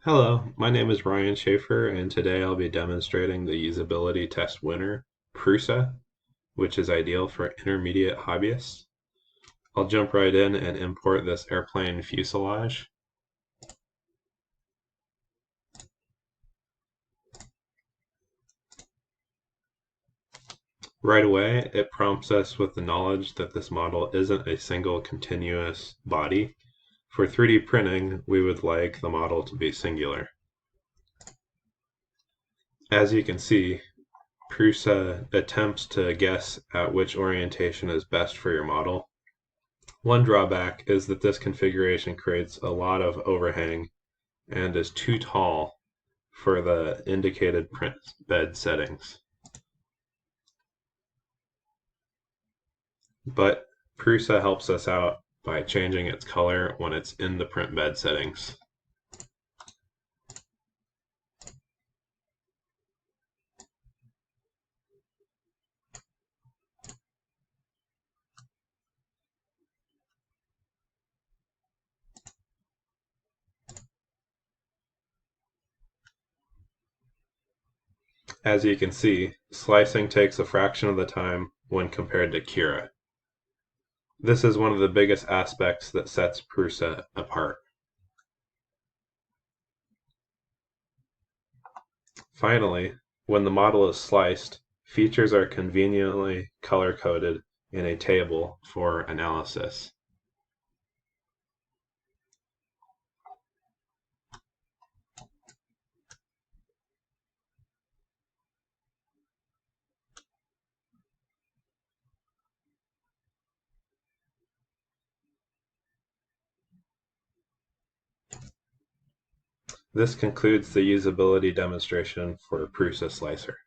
Hello, my name is Ryan Schaefer, and today I'll be demonstrating the usability test winner, Prusa, which is ideal for intermediate hobbyists. I'll jump right in and import this airplane fuselage. Right away, it prompts us with the knowledge that this model isn't a single continuous body. For 3D printing, we would like the model to be singular. As you can see, Prusa attempts to guess at which orientation is best for your model. One drawback is that this configuration creates a lot of overhang and is too tall for the indicated print bed settings. But Prusa helps us out by changing its color when it's in the print bed settings. As you can see, slicing takes a fraction of the time when compared to Cura. This is one of the biggest aspects that sets Prusa apart. Finally, when the model is sliced, features are conveniently color-coded in a table for analysis. This concludes the usability demonstration for Prusa Slicer.